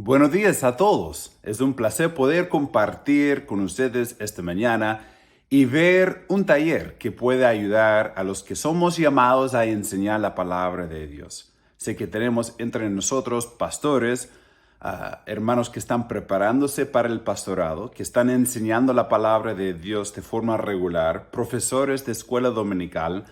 Buenos días a todos. Es un placer poder compartir con ustedes esta mañana y ver un taller que puede ayudar a los que somos llamados a enseñar la palabra de Dios. Sé que tenemos entre nosotros pastores, hermanos que están preparándose para el pastorado, que están enseñando la palabra de Dios de forma regular, profesores de escuela dominical,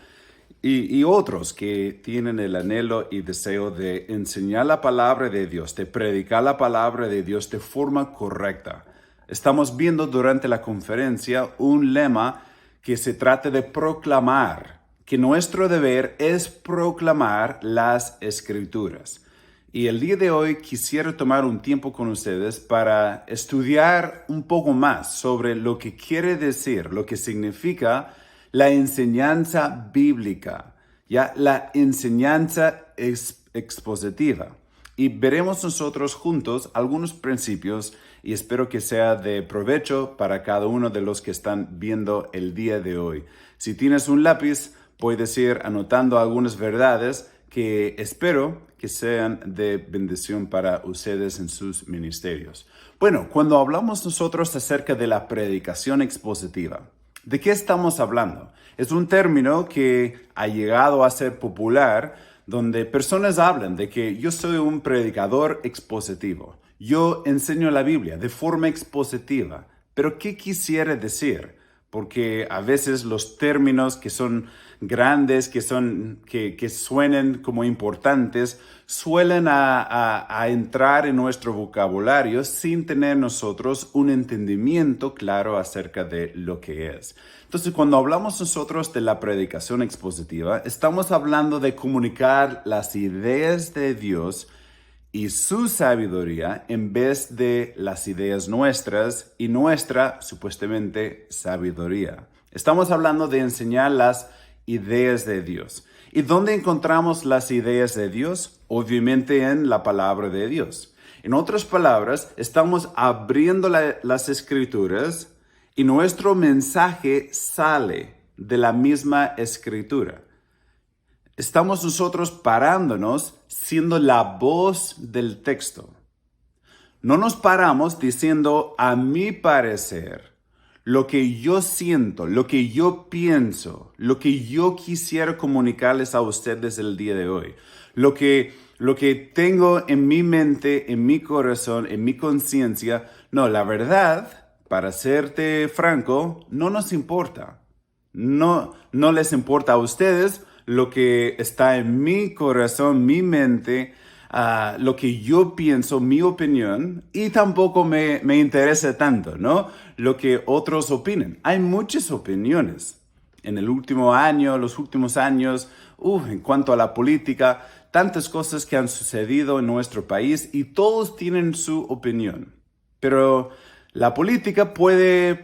y otros que tienen el anhelo y deseo de enseñar la palabra de Dios, de predicar la palabra de Dios de forma correcta. Estamos viendo durante la conferencia un lema que se trata de proclamar, que nuestro deber es proclamar las Escrituras. Y el día de hoy quisiera tomar un tiempo con ustedes para estudiar un poco más sobre lo que quiere decir, lo que significa la enseñanza bíblica, ya la enseñanza expositiva. Y veremos nosotros juntos algunos principios y espero que sea de provecho para cada uno de los que están viendo el día de hoy. Si tienes un lápiz, puedes ir anotando algunas verdades que espero que sean de bendición para ustedes en sus ministerios. Bueno, cuando hablamos nosotros acerca de la predicación expositiva, ¿de qué estamos hablando? Es un término que ha llegado a ser popular, donde personas hablan de que yo soy un predicador expositivo. Yo enseño la Biblia de forma expositiva. Pero ¿qué quisiera decir? Porque a veces los términos que son grandes, que suenen como importantes, suelen a entrar en nuestro vocabulario sin tener nosotros un entendimiento claro acerca de lo que es. Entonces, cuando hablamos nosotros de la predicación expositiva, estamos hablando de comunicar las ideas de Dios y su sabiduría en vez de las ideas nuestras y nuestra, supuestamente, sabiduría. Estamos hablando de enseñar las ideas de Dios. ¿Y dónde encontramos las ideas de Dios? Obviamente en la palabra de Dios. En otras palabras, estamos abriendo las Escrituras y nuestro mensaje sale de la misma Escritura. Estamos nosotros parándonos siendo la voz del texto. No nos paramos diciendo a mi parecer, lo que yo siento, lo que yo pienso, lo que yo quisiera comunicarles a ustedes el día de hoy. Lo que tengo en mi mente, en mi corazón, en mi conciencia. No, la verdad, para serte franco, no nos importa. No les importa a ustedes lo que está en mi corazón, mi mente, lo que yo pienso, mi opinión, y tampoco me interesa tanto, ¿no? Lo que otros opinen. Hay muchas opiniones. En el último año, los últimos años, en cuanto a la política, tantas cosas que han sucedido en nuestro país y todos tienen su opinión. Pero la política puede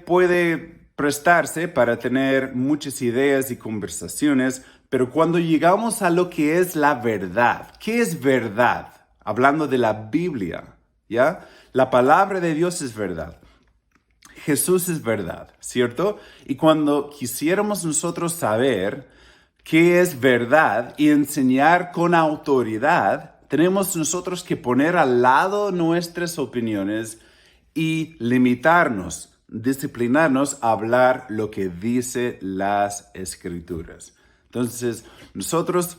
prestarse para tener muchas ideas y conversaciones, pero cuando llegamos a lo que es la verdad, ¿qué es verdad? Hablando de la Biblia, ¿ya? La palabra de Dios es verdad. Jesús es verdad, ¿cierto? Y cuando quisiéramos nosotros saber qué es verdad y enseñar con autoridad, tenemos nosotros que poner al lado nuestras opiniones y limitarnos, disciplinarnos a hablar lo que dice las Escrituras. Entonces, nosotros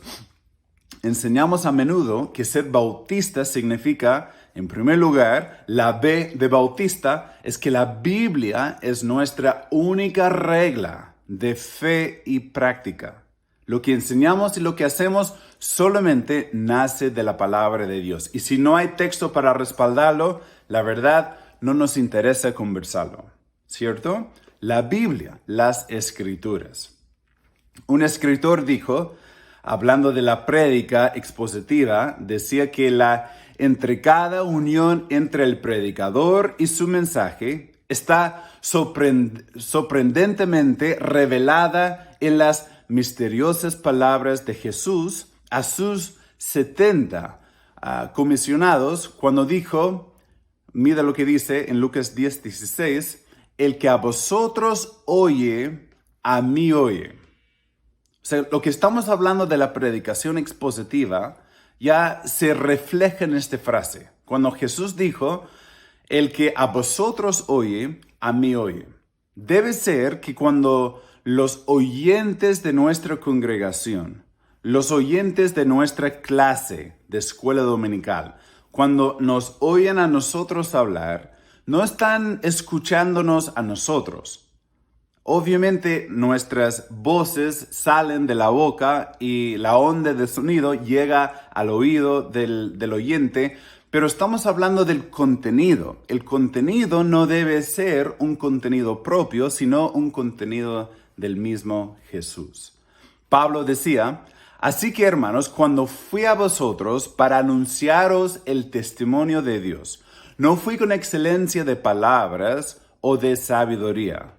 enseñamos a menudo que ser bautista significa, en primer lugar, la B de bautista es que la Biblia es nuestra única regla de fe y práctica. Lo que enseñamos y lo que hacemos solamente nace de la palabra de Dios. Y si no hay texto para respaldarlo, la verdad no nos interesa conversarlo, ¿cierto? La Biblia, las Escrituras. Un escritor dijo, hablando de la prédica expositiva, decía que la intricada unión entre el predicador y su mensaje está sorprendentemente revelada en las misteriosas palabras de Jesús a sus 70 comisionados cuando dijo, mira lo que dice en Lucas 10:16, el que a vosotros oye, a mí oye. O sea, lo que estamos hablando de la predicación expositiva ya se refleja en esta frase. Cuando Jesús dijo, el que a vosotros oye, a mí oye. Debe ser que cuando los oyentes de nuestra congregación, los oyentes de nuestra clase de escuela dominical, cuando nos oyen a nosotros hablar, no están escuchándonos a nosotros. Obviamente nuestras voces salen de la boca y la onda de sonido llega al oído del oyente, pero estamos hablando del contenido. El contenido no debe ser un contenido propio, sino un contenido del mismo Jesús. Pablo decía, así que hermanos, cuando fui a vosotros para anunciaros el testimonio de Dios, no fui con excelencia de palabras o de sabiduría.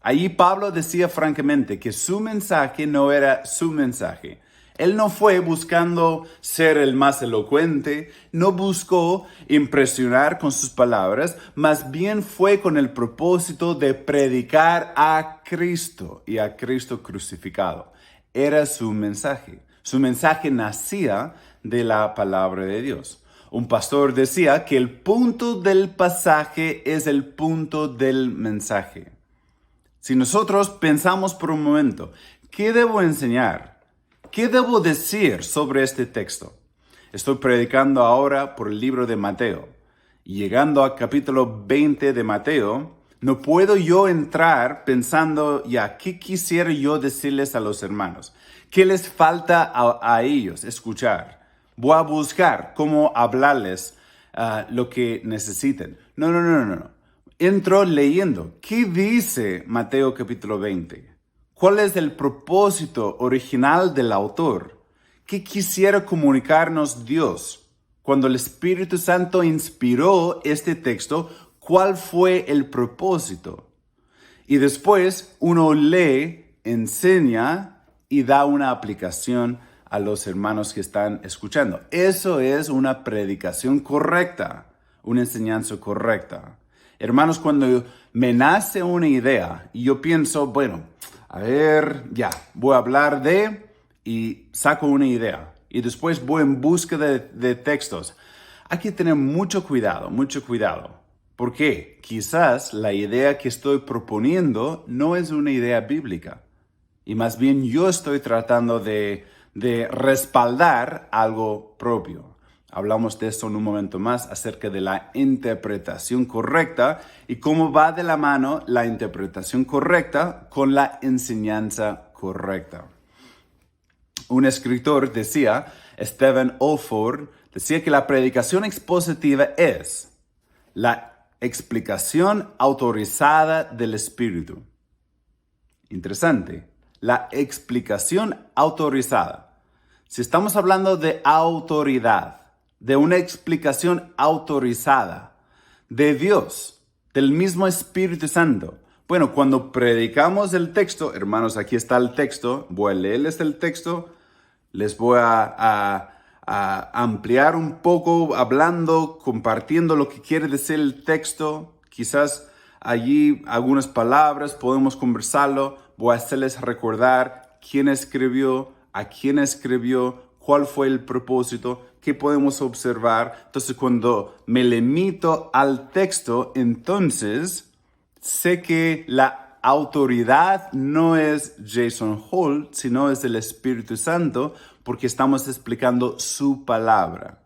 Allí Pablo decía francamente que su mensaje no era su mensaje. Él no fue buscando ser el más elocuente, no buscó impresionar con sus palabras, más bien fue con el propósito de predicar a Cristo y a Cristo crucificado. Era su mensaje. Su mensaje nacía de la palabra de Dios. Un pastor decía que el punto del pasaje es el punto del mensaje. Si nosotros pensamos por un momento, ¿qué debo enseñar? ¿Qué debo decir sobre este texto? Estoy predicando ahora por el libro de Mateo. Y llegando al capítulo 20 de Mateo, no puedo yo entrar pensando, ¿qué quisiera yo decirles a los hermanos? ¿Qué les falta a ellos escuchar? Voy a buscar cómo hablarles lo que necesiten. No. Entro leyendo. ¿Qué dice Mateo capítulo 20? ¿Cuál es el propósito original del autor? ¿Qué quisiera comunicarnos Dios? Cuando el Espíritu Santo inspiró este texto, ¿cuál fue el propósito? Y después uno lee, enseña y da una aplicación a los hermanos que están escuchando. Eso es una predicación correcta, una enseñanza correcta. Hermanos, cuando me nace una idea y yo pienso, voy a hablar y saco una idea. Y después voy en busca de textos. Hay que tener mucho cuidado. ¿Por qué? Quizás la idea que estoy proponiendo no es una idea bíblica. Y más bien yo estoy tratando de respaldar algo propio. Hablamos de eso en un momento más acerca de la interpretación correcta y cómo va de la mano la interpretación correcta con la enseñanza correcta. Un escritor decía, Stephen Olford, decía que la predicación expositiva es la explicación autorizada del Espíritu. Interesante, la explicación autorizada. Si estamos hablando de autoridad, de una explicación autorizada de Dios, del mismo Espíritu Santo. Bueno, cuando predicamos el texto, hermanos, aquí está el texto, voy a leerles el texto, les voy a ampliar un poco, hablando, compartiendo lo que quiere decir el texto, quizás allí algunas palabras, podemos conversarlo, voy a hacerles recordar quién escribió, a quién escribió, cuál fue el propósito, qué podemos observar. Entonces, cuando me limito al texto, entonces sé que la autoridad no es Jason Holt, sino es el Espíritu Santo, porque estamos explicando su palabra.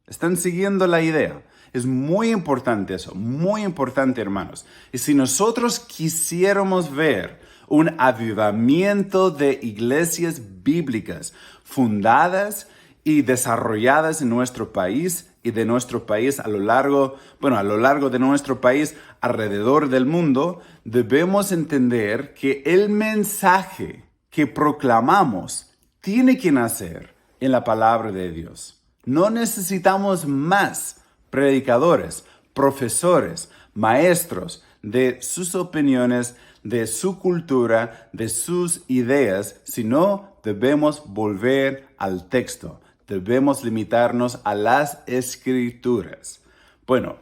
¿Están siguiendo la idea? Es muy importante eso, muy importante, hermanos. Y si nosotros quisiéramos ver un avivamiento de iglesias bíblicas fundadas y desarrolladas en nuestro país y de nuestro país a lo largo de nuestro país, alrededor del mundo, debemos entender que el mensaje que proclamamos tiene que nacer en la palabra de Dios. No necesitamos más predicadores, profesores, maestros de sus opiniones, de su cultura, de sus ideas, sino debemos volver al texto. Debemos limitarnos a las escrituras. Bueno,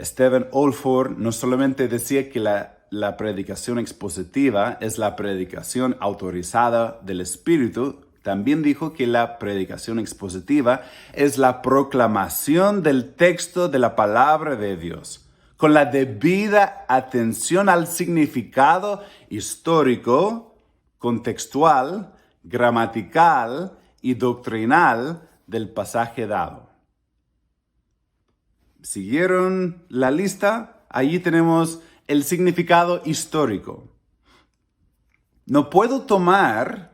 Stephen Olford no solamente decía que la predicación expositiva es la predicación autorizada del Espíritu, También dijo que la predicación expositiva es la proclamación del texto de la palabra de Dios, con la debida atención al significado histórico, contextual, gramatical y doctrinal del pasaje dado. ¿Siguieron la lista? Allí tenemos el significado histórico. No puedo tomar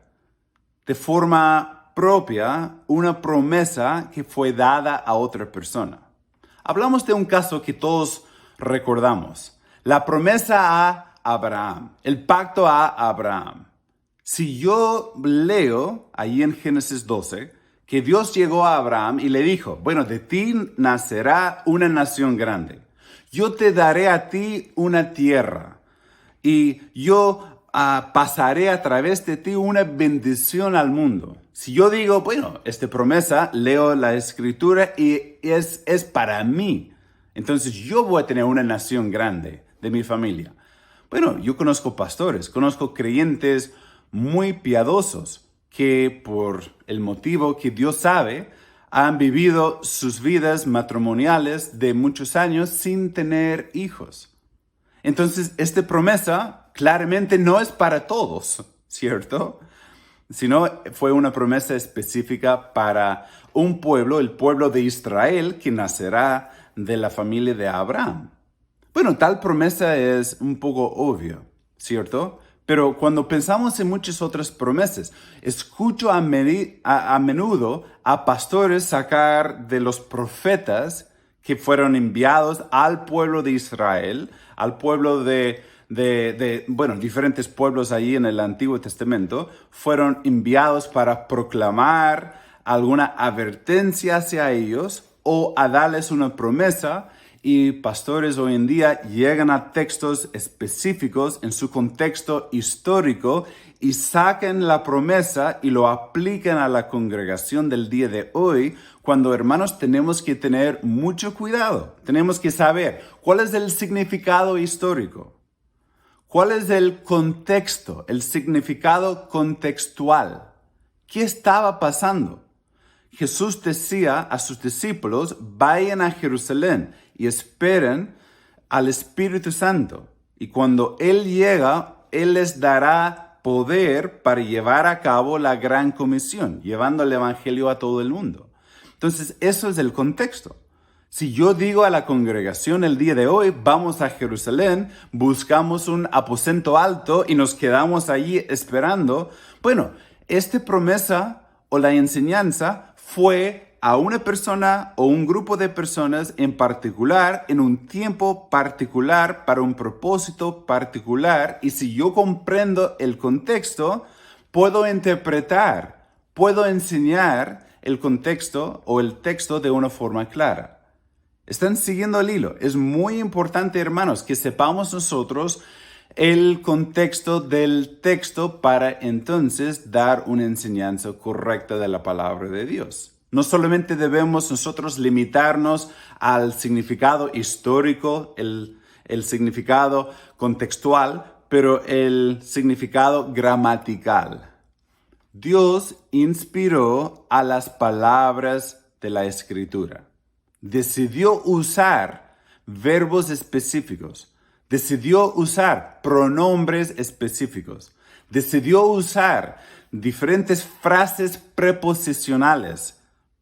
de forma propia una promesa que fue dada a otra persona. Hablamos de un caso que todos recordamos. La promesa a Abraham, el pacto a Abraham. Si yo leo ahí en Génesis 12 que Dios llegó a Abraham y le dijo, bueno, de ti nacerá una nación grande. Yo te daré a ti una tierra y yo pasaré a través de ti una bendición al mundo. Si yo digo, bueno, esta promesa, leo la escritura y es para mí. Entonces yo voy a tener una nación grande de mi familia. Bueno, yo conozco pastores, conozco creyentes muy piadosos que por el motivo que Dios sabe, han vivido sus vidas matrimoniales de muchos años sin tener hijos. Entonces, esta promesa claramente no es para todos, ¿cierto? Sino fue una promesa específica para un pueblo, el pueblo de Israel, que nacerá de la familia de Abraham. Bueno, tal promesa es un poco obvia, ¿cierto? Pero cuando pensamos en muchas otras promesas, escucho a menudo a pastores sacar de los profetas que fueron enviados al pueblo de Israel, al pueblo de diferentes pueblos allí en el Antiguo Testamento, fueron enviados para proclamar alguna advertencia hacia ellos o a darles una promesa. Y pastores hoy en día llegan a textos específicos en su contexto histórico y sacan la promesa y lo aplican a la congregación del día de hoy, cuando, hermanos, tenemos que tener mucho cuidado. Tenemos que saber cuál es el significado histórico, cuál es el contexto, el significado contextual. ¿Qué estaba pasando? Jesús decía a sus discípulos, vayan a Jerusalén y esperen al Espíritu Santo. Y cuando Él llega, Él les dará poder para llevar a cabo la gran comisión, llevando el Evangelio a todo el mundo. Entonces, eso es el contexto. Si yo digo a la congregación el día de hoy, vamos a Jerusalén, buscamos un aposento alto y nos quedamos allí esperando, bueno, esta promesa o la enseñanza fue a una persona o un grupo de personas en particular, en un tiempo particular, para un propósito particular. Y si yo comprendo el contexto, puedo interpretar, puedo enseñar el contexto o el texto de una forma clara. ¿Están siguiendo el hilo? Es muy importante, hermanos, que sepamos nosotros el contexto del texto para entonces dar una enseñanza correcta de la palabra de Dios. No solamente debemos nosotros limitarnos al significado histórico, el significado contextual, pero el significado gramatical. Dios inspiró a las palabras de la Escritura. Decidió usar verbos específicos. Decidió usar pronombres específicos. Decidió usar diferentes frases preposicionales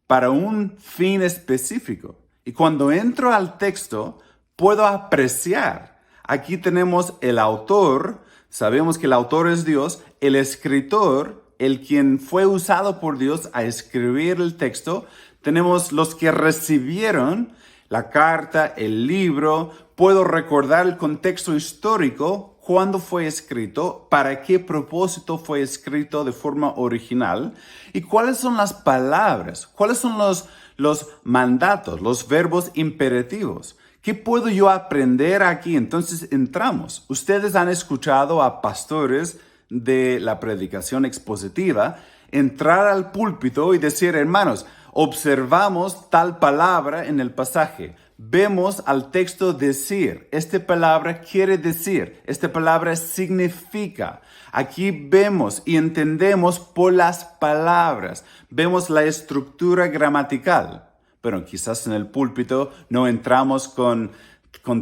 para un fin específico. Y cuando entro al texto, puedo apreciar. Aquí tenemos el autor, sabemos que el autor es Dios, el escritor, el quien fue usado por Dios a escribir el texto. Tenemos los que recibieron la carta, el libro. Puedo recordar el contexto histórico, cuándo fue escrito, para qué propósito fue escrito de forma original y cuáles son las palabras, cuáles son los mandatos, los verbos imperativos. ¿Qué puedo yo aprender aquí? Entonces entramos. Ustedes han escuchado a pastores de la predicación expositiva entrar al púlpito y decir, hermanos, observamos tal palabra en el pasaje. Vemos al texto decir, esta palabra quiere decir, esta palabra significa. Aquí vemos y entendemos por las palabras, vemos la estructura gramatical. Pero quizás en el púlpito no entramos con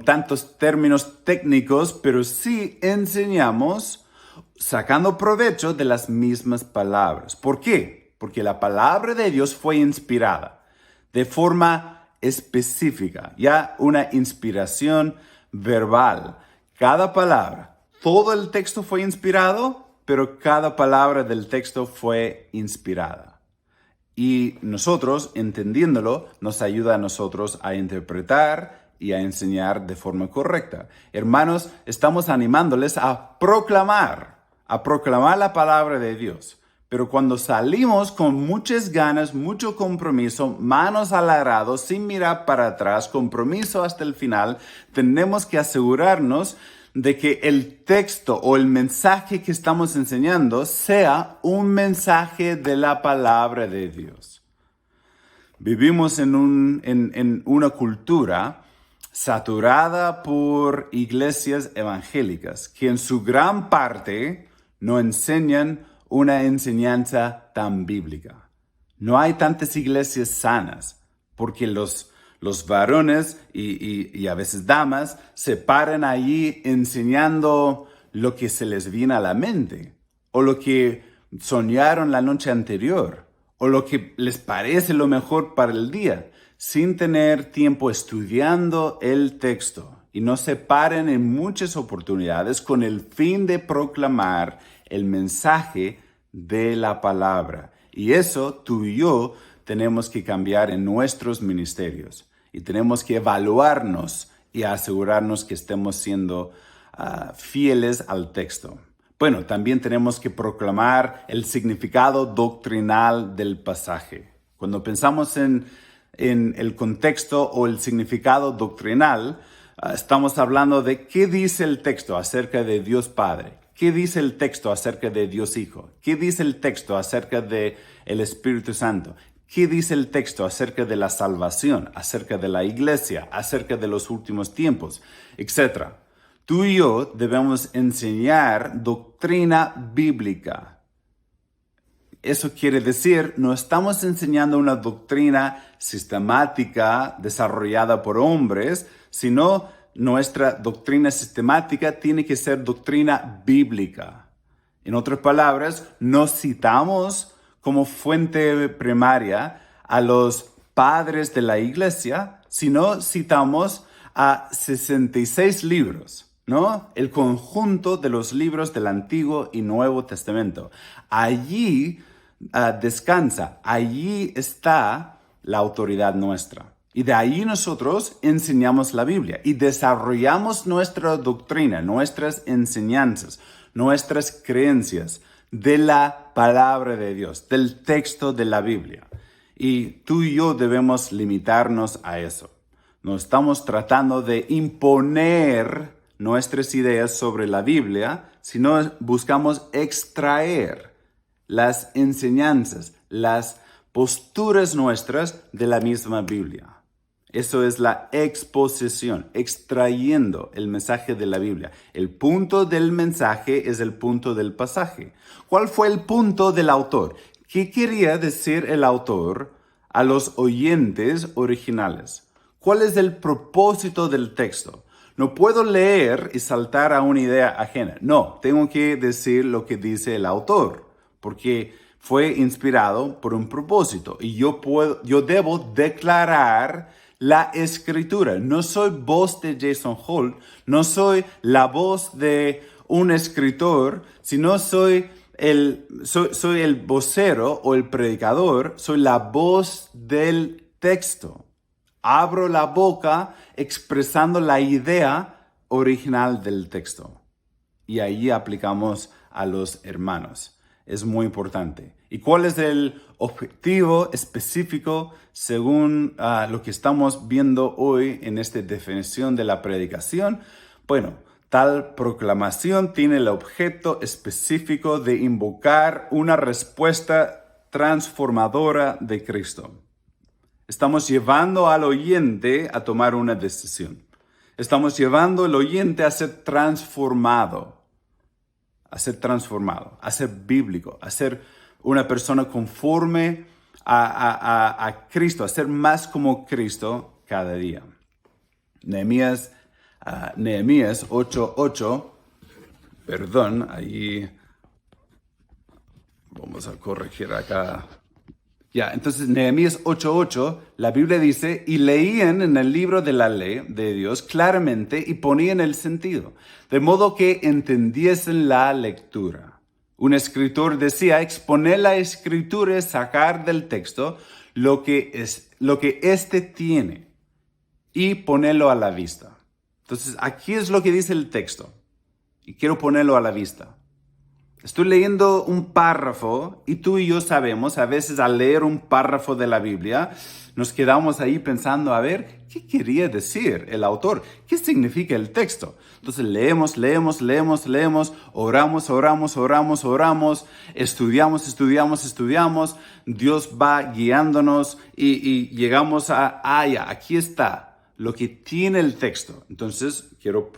tantos términos técnicos, pero sí enseñamos sacando provecho de las mismas palabras. ¿Por qué? Porque la palabra de Dios fue inspirada de forma específica, ya una inspiración verbal. Cada palabra, todo el texto fue inspirado, pero cada palabra del texto fue inspirada. Y nosotros, entendiéndolo, nos ayuda a nosotros a interpretar y a enseñar de forma correcta. Hermanos, estamos animándoles a proclamar la palabra de Dios. Pero cuando salimos con muchas ganas, mucho compromiso, manos al arado, sin mirar para atrás, compromiso hasta el final, tenemos que asegurarnos de que el texto o el mensaje que estamos enseñando sea un mensaje de la palabra de Dios. Vivimos en una cultura saturada por iglesias evangélicas que en su gran parte no enseñan una enseñanza tan bíblica. No hay tantas iglesias sanas porque los varones y a veces damas se paran allí enseñando lo que se les viene a la mente o lo que soñaron la noche anterior o lo que les parece lo mejor para el día, sin tener tiempo estudiando el texto. Y no se paren en muchas oportunidades con el fin de proclamar el mensaje de la palabra. Y eso tú y yo tenemos que cambiar en nuestros ministerios. Y tenemos que evaluarnos y asegurarnos que estemos siendo fieles al texto. Bueno, también tenemos que proclamar el significado doctrinal del pasaje. Cuando pensamos en el contexto o el significado doctrinal, estamos hablando de qué dice el texto acerca de Dios Padre, qué dice el texto acerca de Dios Hijo, qué dice el texto acerca de el Espíritu Santo, qué dice el texto acerca de la salvación, acerca de la iglesia, acerca de los últimos tiempos, etc. Tú y yo debemos enseñar doctrina bíblica. Eso quiere decir, no estamos enseñando una doctrina sistemática desarrollada por hombres, sino nuestra doctrina sistemática tiene que ser doctrina bíblica. En otras palabras, no citamos como fuente primaria a los padres de la iglesia, sino citamos a 66 libros, ¿no? El conjunto de los libros del Antiguo y Nuevo Testamento. Allí descansa, allí está la autoridad nuestra. Y de ahí nosotros enseñamos la Biblia y desarrollamos nuestra doctrina, nuestras enseñanzas, nuestras creencias de la palabra de Dios, del texto de la Biblia. Y tú y yo debemos limitarnos a eso. No estamos tratando de imponer nuestras ideas sobre la Biblia, sino buscamos extraer las enseñanzas, las posturas nuestras de la misma Biblia. Eso es la exposición, extrayendo el mensaje de la Biblia. El punto del mensaje es el punto del pasaje. ¿Cuál fue el punto del autor? ¿Qué quería decir el autor a los oyentes originales? ¿Cuál es el propósito del texto? No puedo leer y saltar a una idea ajena. No, tengo que decir lo que dice el autor, porque fue inspirado por un propósito. Y yo debo declarar la escritura. No soy voz de Jason Holt, no soy la voz de un escritor, sino soy el vocero o el predicador, soy la voz del texto. Abro la boca expresando la idea original del texto. Y ahí aplicamos a los hermanos. Es muy importante. ¿Y cuál es el objetivo específico según lo que estamos viendo hoy en esta definición de la predicación? Bueno, tal proclamación tiene el objeto específico de invocar una respuesta transformadora de Cristo. Estamos llevando al oyente a tomar una decisión. Estamos llevando al oyente a ser transformado. a ser transformado, a ser bíblico, a ser una persona conforme a Cristo, a ser más como Cristo cada día. Nehemías 8:8, ahí vamos a corregir acá. Ya, entonces Nehemías 8:8, la Biblia dice, y leían en el libro de la ley de Dios claramente y ponían el sentido, de modo que entendiesen la lectura. Un escritor decía, exponer la escritura es sacar del texto lo que éste tiene y ponerlo a la vista. Entonces, aquí es lo que dice el texto y quiero ponerlo a la vista. Estoy leyendo un párrafo y tú y yo sabemos, a veces al leer un párrafo de la Biblia, nos quedamos ahí pensando, a ver, ¿qué quería decir el autor? ¿Qué significa el texto? Entonces leemos, oramos, estudiamos, Dios va guiándonos y llegamos ya, aquí está lo que tiene el texto. Entonces quiero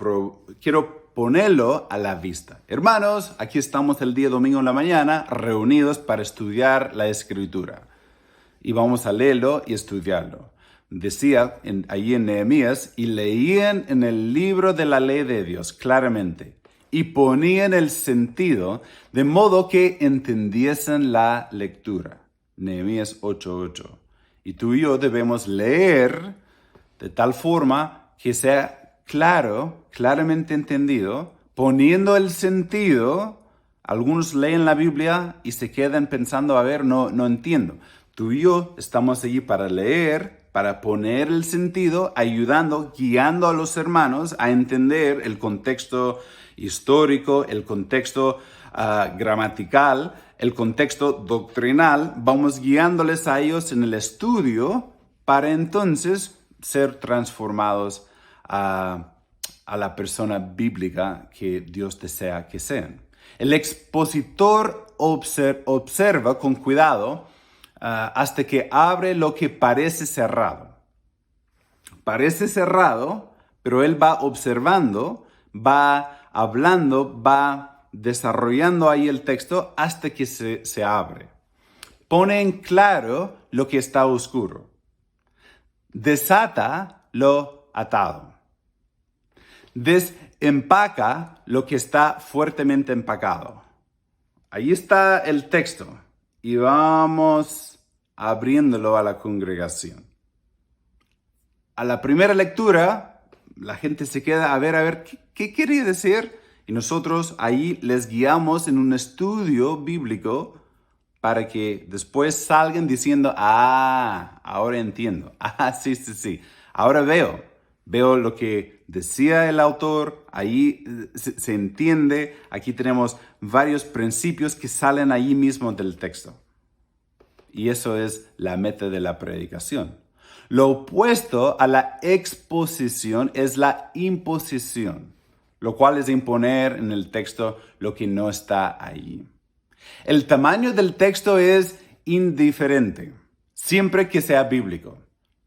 ponerlo a la vista. Hermanos, aquí estamos el día domingo en la mañana reunidos para estudiar la Escritura. Y vamos a leerlo y estudiarlo. Decía allí en Nehemías, y leían en el libro de la ley de Dios claramente, y ponían el sentido, de modo que entendiesen la lectura. Nehemías 8:8. Y tú y yo debemos leer de tal forma que sea claramente entendido, poniendo el sentido. Algunos leen la Biblia y se quedan pensando, a ver, no entiendo. Tú y yo estamos allí para leer, para poner el sentido, ayudando, guiando a los hermanos a entender el contexto histórico, el contexto gramatical, el contexto doctrinal. Vamos guiándoles a ellos en el estudio para entonces ser transformados a la persona bíblica que Dios desea que sean. El expositor observa con cuidado hasta que abre lo que parece cerrado. Parece cerrado, pero él va observando, va hablando, va desarrollando ahí el texto hasta que se abre. Pone en claro lo que está oscuro. Desata lo atado. Desempaca lo que está fuertemente empacado. Ahí está el texto y vamos abriéndolo a la congregación. A la primera lectura, la gente se queda a ver, ¿qué quería decir? Y nosotros ahí les guiamos en un estudio bíblico para que después salgan diciendo, ahora entiendo. Sí. Ahora veo lo que decía el autor, ahí se entiende. Aquí tenemos varios principios que salen ahí mismo del texto. Y eso es la meta de la predicación. Lo opuesto a la exposición es la imposición, lo cual es imponer en el texto lo que no está ahí. El tamaño del texto es indiferente, siempre que sea bíblico.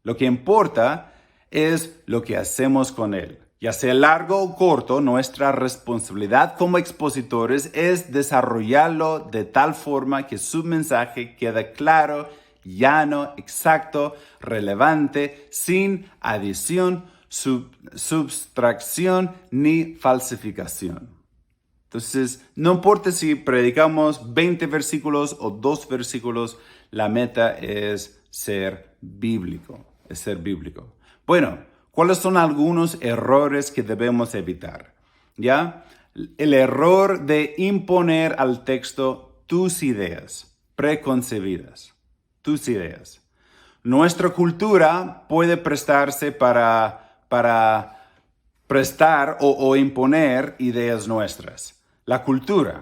Lo que importa es lo que hacemos con él. Ya sea largo o corto, nuestra responsabilidad como expositores es desarrollarlo de tal forma que su mensaje quede claro, llano, exacto, relevante, sin adición, subtracción ni falsificación. Entonces, no importa si predicamos 20 versículos o 2 versículos, la meta es ser bíblico, Bueno, ¿cuáles son algunos errores que debemos evitar? ¿Ya? El error de imponer al texto tus ideas preconcebidas. Tus ideas. Nuestra cultura puede prestarse para prestar o imponer ideas nuestras. La cultura.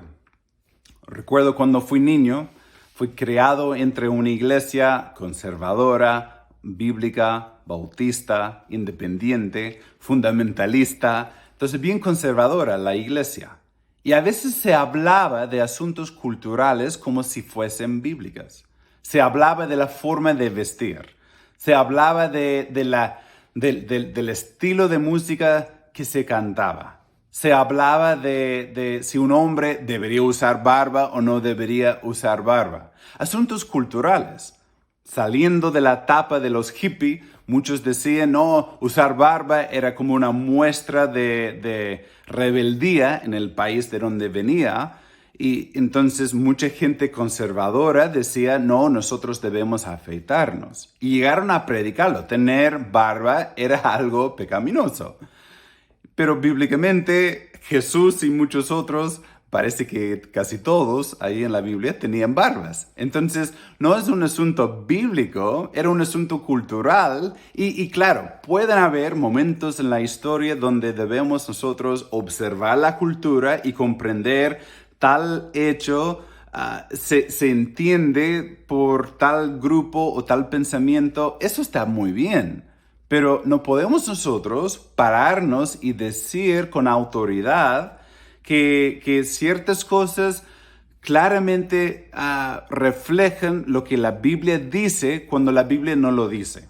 Recuerdo cuando fui niño, fui criado entre una iglesia conservadora, bíblica, bautista, independiente, fundamentalista. Entonces, bien conservadora la iglesia. Y a veces se hablaba de asuntos culturales como si fuesen bíblicas. Se hablaba de la forma de vestir. Se hablaba del estilo de música que se cantaba. Se hablaba de si un hombre debería usar barba o no debería usar barba. Asuntos culturales. Saliendo de la etapa de los hippies, muchos decían, no, usar barba era como una muestra de rebeldía en el país de donde venía. Y entonces mucha gente conservadora decía, no, nosotros debemos afeitarnos. Y llegaron a predicarlo. Tener barba era algo pecaminoso. Pero bíblicamente Jesús y muchos otros, parece que casi todos ahí en la Biblia tenían barbas. Entonces no es un asunto bíblico, era un asunto cultural y claro, pueden haber momentos en la historia donde debemos nosotros observar la cultura y comprender tal hecho. Se entiende por tal grupo o tal pensamiento, eso está muy bien. Pero no podemos nosotros pararnos y decir con autoridad que ciertas cosas claramente reflejan lo que la Biblia dice cuando la Biblia no lo dice.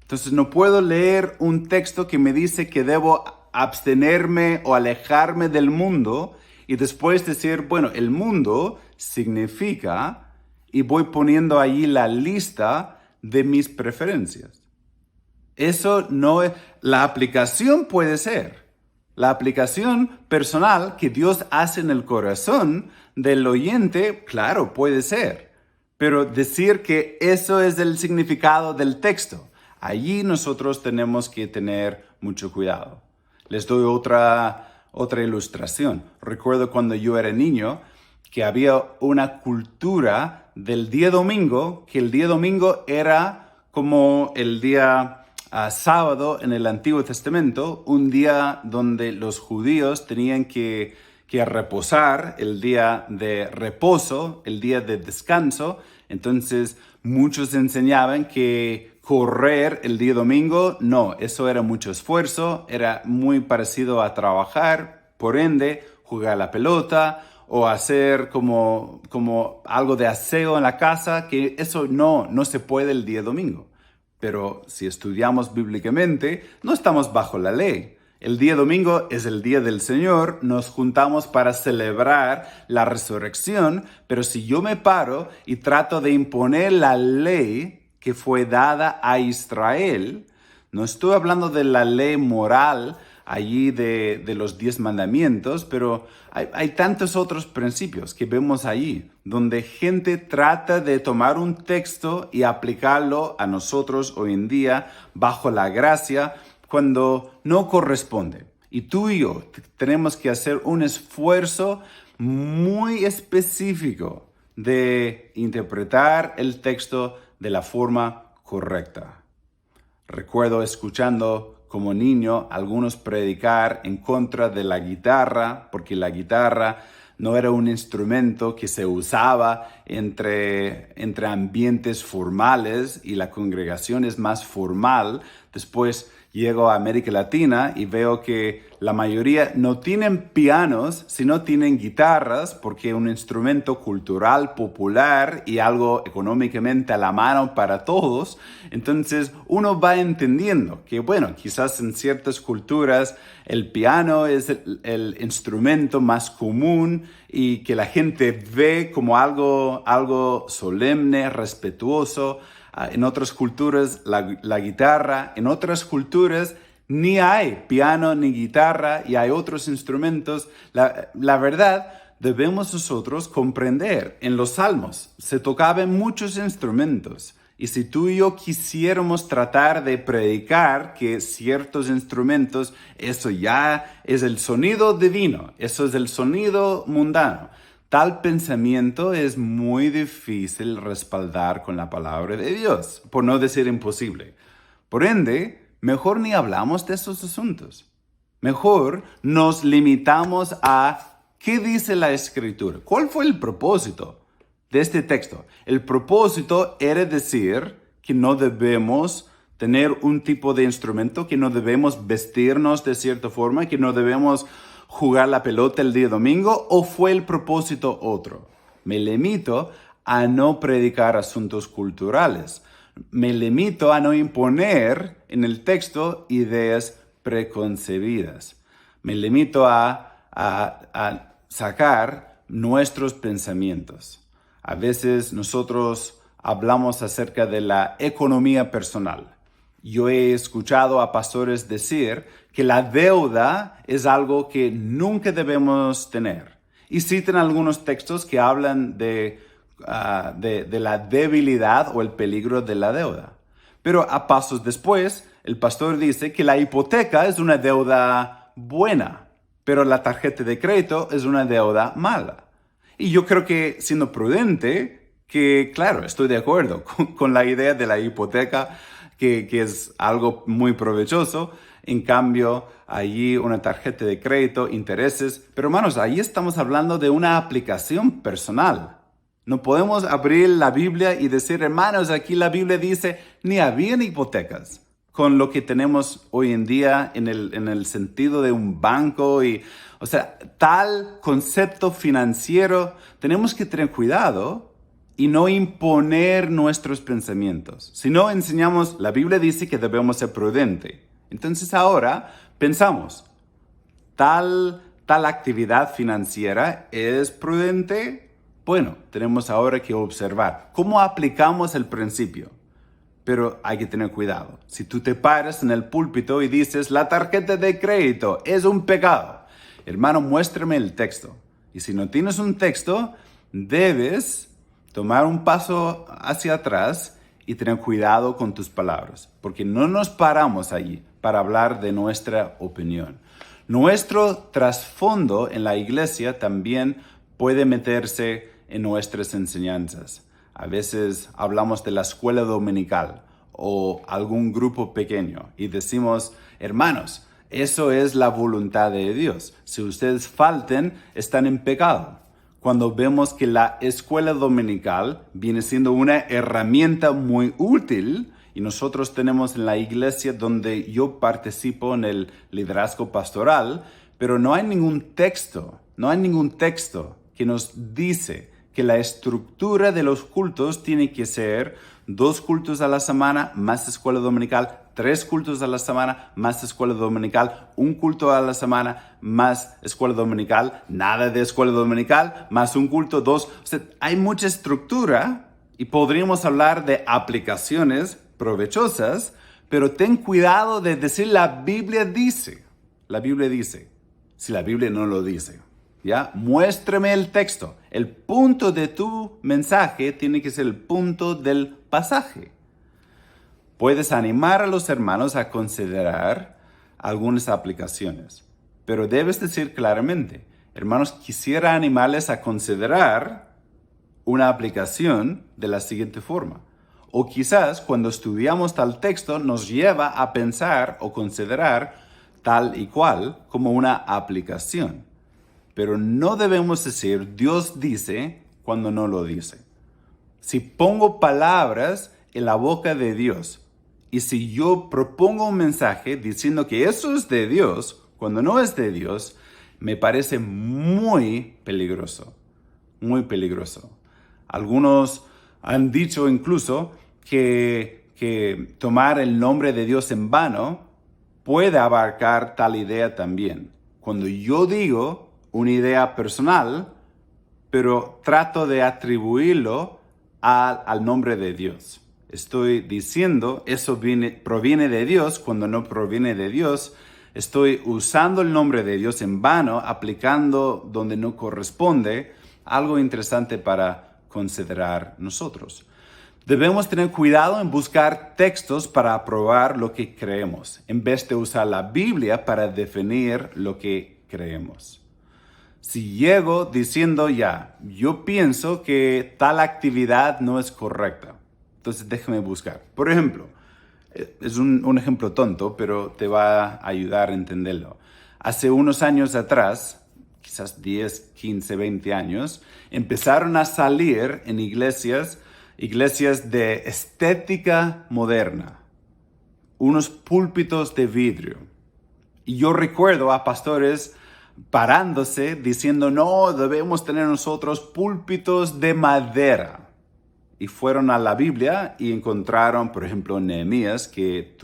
Entonces no puedo leer un texto que me dice que debo abstenerme o alejarme del mundo y después decir, bueno, el mundo significa, y voy poniendo allí la lista de mis preferencias. Eso no es, la aplicación puede ser. La aplicación personal que Dios hace en el corazón del oyente, claro, puede ser. Pero decir que eso es el significado del texto, allí nosotros tenemos que tener mucho cuidado. Les doy otra ilustración. Recuerdo cuando yo era niño que había una cultura del día domingo, que el día domingo era como el día sábado en el Antiguo Testamento, un día donde los judíos tenían que reposar, el día de reposo, el día de descanso. Entonces muchos enseñaban que correr el día domingo, no, eso era mucho esfuerzo, era muy parecido a trabajar, por ende, jugar la pelota o hacer como algo de aseo en la casa, que eso no se puede el día domingo. Pero si estudiamos bíblicamente, no estamos bajo la ley. El día domingo es el día del Señor, nos juntamos para celebrar la resurrección, pero si yo me paro y trato de imponer la ley que fue dada a Israel, no estoy hablando de la ley moral allí de los 10 mandamientos, pero hay tantos otros principios que vemos allí, donde gente trata de tomar un texto y aplicarlo a nosotros hoy en día bajo la gracia cuando no corresponde. Y tú y yo tenemos que hacer un esfuerzo muy específico de interpretar el texto de la forma correcta. Recuerdo escuchando como niño algunos predicar en contra de la guitarra, porque la guitarra no era un instrumento que se usaba entre ambientes formales y la congregación es más formal. Después llego a América Latina y veo que la mayoría no tienen pianos, sino tienen guitarras, porque es un instrumento cultural, popular y algo económicamente a la mano para todos. Entonces uno va entendiendo que, bueno, quizás en ciertas culturas el piano es el instrumento más común y que la gente ve como algo solemne, respetuoso. En otras culturas la guitarra, en otras culturas ni hay piano ni guitarra y hay otros instrumentos. La verdad, debemos nosotros comprender, en los salmos se tocaban muchos instrumentos. Y si tú y yo quisiéramos tratar de predicar que ciertos instrumentos, eso ya es el sonido divino, eso es el sonido mundano. Tal pensamiento es muy difícil respaldar con la palabra de Dios, por no decir imposible. Por ende, mejor ni hablamos de esos asuntos. Mejor nos limitamos a qué dice la Escritura. ¿Cuál fue el propósito de este texto? El propósito era decir que no debemos tener un tipo de instrumento, que no debemos vestirnos de cierta forma, que no debemos jugar la pelota el día domingo, ¿o fue el propósito otro? Me limito a no predicar asuntos culturales. Me limito a no imponer en el texto ideas preconcebidas. Me limito a sacar nuestros pensamientos. A veces nosotros hablamos acerca de la economía personal. Yo he escuchado a pastores decir que la deuda es algo que nunca debemos tener. Y citan algunos textos que hablan de la debilidad o el peligro de la deuda. Pero a pasos después, el pastor dice que la hipoteca es una deuda buena, pero la tarjeta de crédito es una deuda mala. Y yo creo que, siendo prudente, que claro, estoy de acuerdo con la idea de la hipoteca, que es algo muy provechoso. En cambio, allí una tarjeta de crédito, intereses. Pero hermanos, ahí estamos hablando de una aplicación personal. No podemos abrir la Biblia y decir, hermanos, aquí la Biblia dice, ni habían hipotecas. Con lo que tenemos hoy en día en el sentido de un banco o sea, tal concepto financiero, tenemos que tener cuidado y no imponer nuestros pensamientos. Si no enseñamos, la Biblia dice que debemos ser prudentes. Entonces ahora pensamos, tal actividad financiera es prudente. Bueno, tenemos ahora que observar cómo aplicamos el principio. Pero hay que tener cuidado. Si tú te paras en el púlpito y dices, la tarjeta de crédito es un pecado, hermano, muéstrame el texto. Y si no tienes un texto, debes tomar un paso hacia atrás y tener cuidado con tus palabras, porque no nos paramos allí para hablar de nuestra opinión. Nuestro trasfondo en la iglesia también puede meterse en nuestras enseñanzas. A veces hablamos de la escuela dominical o algún grupo pequeño y decimos, hermanos, eso es la voluntad de Dios. Si ustedes falten, están en pecado. Cuando vemos que la escuela dominical viene siendo una herramienta muy útil y nosotros tenemos en la iglesia donde yo participo en el liderazgo pastoral, pero no hay ningún texto que nos dice que la estructura de los cultos tiene que ser 2 cultos a la semana más escuela dominical, 3 cultos a la semana más escuela dominical, 1 culto a la semana más escuela dominical, nada de escuela dominical, más 1 culto, 2. O sea, hay mucha estructura y podríamos hablar de aplicaciones provechosas, pero ten cuidado de decir la Biblia dice. La Biblia dice, si la Biblia no lo dice. ¿Ya? Muéstrame el texto. El punto de tu mensaje tiene que ser el punto del pasaje. Puedes animar a los hermanos a considerar algunas aplicaciones, pero debes decir claramente, hermanos, quisiera animarles a considerar una aplicación de la siguiente forma. O quizás cuando estudiamos tal texto nos lleva a pensar o considerar tal y cual como una aplicación. Pero no debemos decir Dios dice cuando no lo dice. Si pongo palabras en la boca de Dios y si yo propongo un mensaje diciendo que eso es de Dios cuando no es de Dios, me parece muy peligroso. Muy peligroso. Algunos han dicho incluso que tomar el nombre de Dios en vano puede abarcar tal idea también. Cuando yo digo una idea personal, pero trato de atribuirlo al nombre de Dios. Estoy diciendo, eso proviene de Dios, cuando no proviene de Dios. Estoy usando el nombre de Dios en vano, aplicando donde no corresponde. Algo interesante para considerar nosotros. Debemos tener cuidado en buscar textos para aprobar lo que creemos, en vez de usar la Biblia para definir lo que creemos. Si llego diciendo yo pienso que tal actividad no es correcta, entonces déjame buscar. Por ejemplo, es un ejemplo tonto, pero te va a ayudar a entenderlo. Hace unos años atrás, quizás 10, 15, 20 años, empezaron a salir en iglesias de estética moderna, unos púlpitos de vidrio. Y yo recuerdo a pastores parándose diciendo, no, debemos tener nosotros púlpitos de madera. Y fueron a la Biblia y encontraron, por ejemplo, en Nehemías, que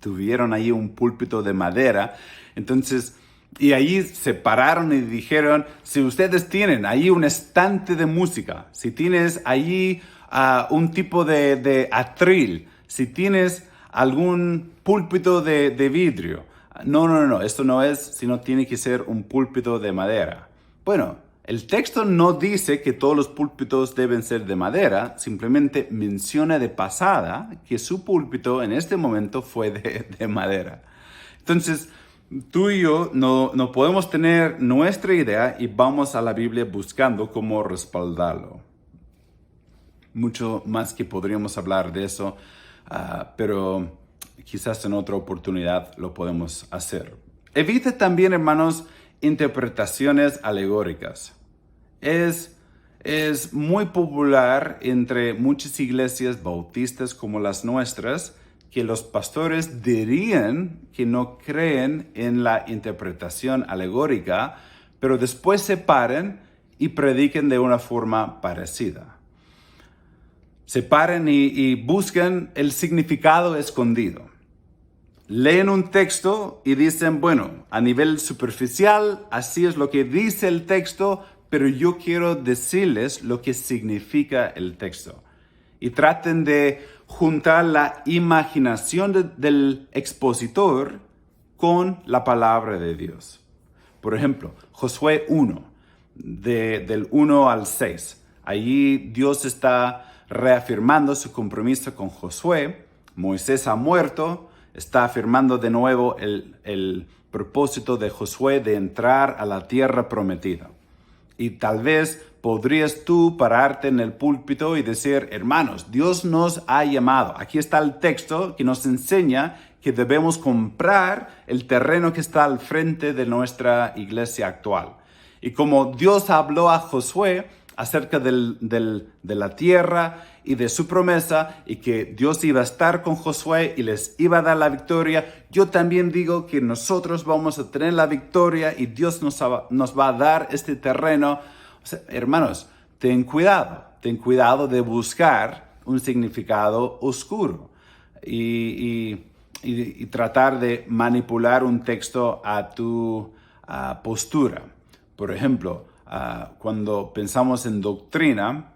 tuvieron ahí un púlpito de madera. Entonces, Y allí se pararon y dijeron, si ustedes tienen ahí un estante de música, si tienes allí un tipo de atril, si tienes algún púlpito de vidrio. No, esto no es, sino tiene que ser un púlpito de madera. Bueno, el texto no dice que todos los púlpitos deben ser de madera, simplemente menciona de pasada que su púlpito en este momento fue de madera. Entonces, tú y yo no podemos tener nuestra idea y vamos a la Biblia buscando cómo respaldarlo. Mucho más que podríamos hablar de eso, pero quizás en otra oportunidad lo podemos hacer. Evite también, hermanos, interpretaciones alegóricas. Es muy popular entre muchas iglesias bautistas como las nuestras que los pastores dirían que no creen en la interpretación alegórica, pero después se paran y prediquen de una forma parecida. Se paran y buscan el significado escondido. Leen un texto y dicen, bueno, a nivel superficial, así es lo que dice el texto, pero yo quiero decirles lo que significa el texto. Y traten de juntar la imaginación del expositor con la palabra de Dios. Por ejemplo, Josué 1, del 1 al 6. Allí Dios está reafirmando su compromiso con Josué. Moisés ha muerto, está afirmando de nuevo el propósito de Josué de entrar a la tierra prometida. Y tal vez podrías tú pararte en el púlpito y decir, hermanos, Dios nos ha llamado. Aquí está el texto que nos enseña que debemos comprar el terreno que está al frente de nuestra iglesia actual. Y como Dios habló a Josué acerca de la tierra y de su promesa y que Dios iba a estar con Josué y les iba a dar la victoria, yo también digo que nosotros vamos a tener la victoria y Dios nos va a dar este terreno. O sea, hermanos, ten cuidado de buscar un significado oscuro y tratar de manipular un texto a tu postura. Por ejemplo, cuando pensamos en doctrina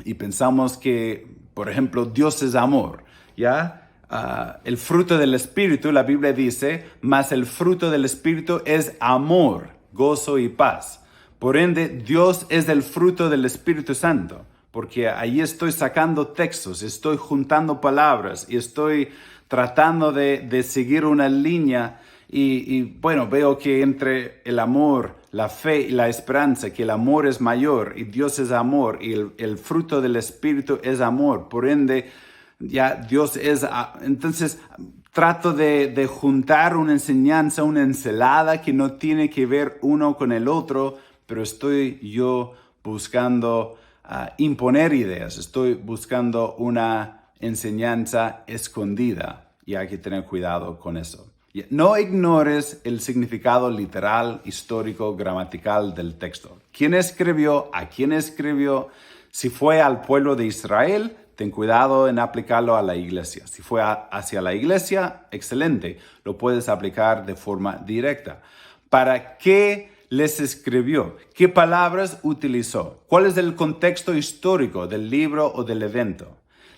y pensamos que, por ejemplo, Dios es amor, ¿ya? El fruto del Espíritu, la Biblia dice, mas el fruto del Espíritu es amor, gozo y paz. Por ende, Dios es el fruto del Espíritu Santo, porque ahí estoy sacando textos, estoy juntando palabras y estoy tratando de seguir una línea y bueno, veo que entre el amor, la fe y la esperanza, que el amor es mayor y Dios es amor y el fruto del Espíritu es amor. Por ende, ya Dios es... Entonces, trato de juntar una enseñanza, una ensalada que no tiene que ver uno con el otro, pero estoy yo buscando imponer ideas, estoy buscando una enseñanza escondida y hay que tener cuidado con eso. No ignores el significado literal, histórico, gramatical del texto. ¿Quién escribió? ¿A quién escribió? Si fue al pueblo de Israel, ten cuidado en aplicarlo a la iglesia. Si fue hacia la iglesia, excelente, lo puedes aplicar de forma directa. ¿Para qué les escribió? ¿Qué palabras utilizó? ¿Cuál es el contexto histórico del libro o del evento?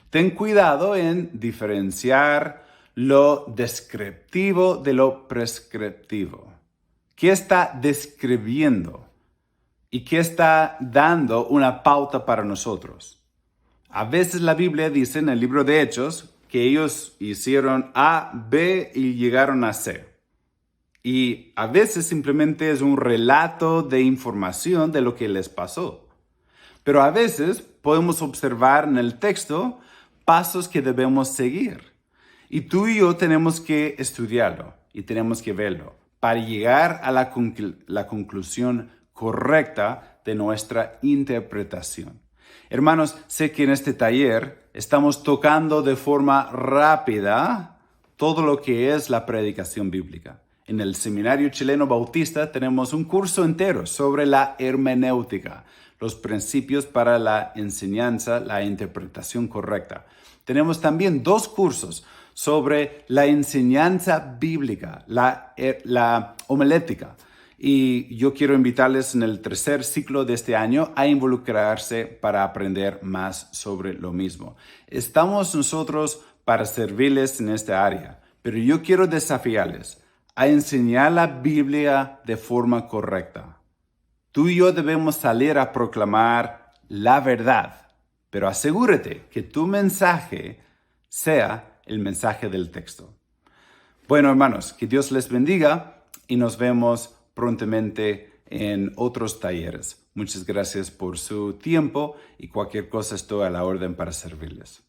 Ten cuidado en diferenciar lo descriptivo de lo prescriptivo. ¿Qué está describiendo? ¿Y qué está dando una pauta para nosotros? A veces la Biblia dice en el libro de Hechos que ellos hicieron A, B y llegaron a C. Y a veces simplemente es un relato de información de lo que les pasó. Pero a veces podemos observar en el texto pasos que debemos seguir. Y tú y yo tenemos que estudiarlo y tenemos que verlo para llegar a la conclusión correcta de nuestra interpretación. Hermanos, sé que en este taller estamos tocando de forma rápida todo lo que es la predicación bíblica. En el Seminario Chileno Bautista tenemos un curso entero sobre la hermenéutica, los principios para la enseñanza, la interpretación correcta. Tenemos también 2 cursos sobre la enseñanza bíblica, la homilética. Y yo quiero invitarles en el tercer ciclo de este año a involucrarse para aprender más sobre lo mismo. Estamos nosotros para servirles en esta área, pero yo quiero desafiarles a enseñar la Biblia de forma correcta. Tú y yo debemos salir a proclamar la verdad, pero asegúrate que tu mensaje sea el mensaje del texto. Bueno, hermanos, que Dios les bendiga y nos vemos prontamente en otros talleres. Muchas gracias por su tiempo y cualquier cosa estoy a la orden para servirles.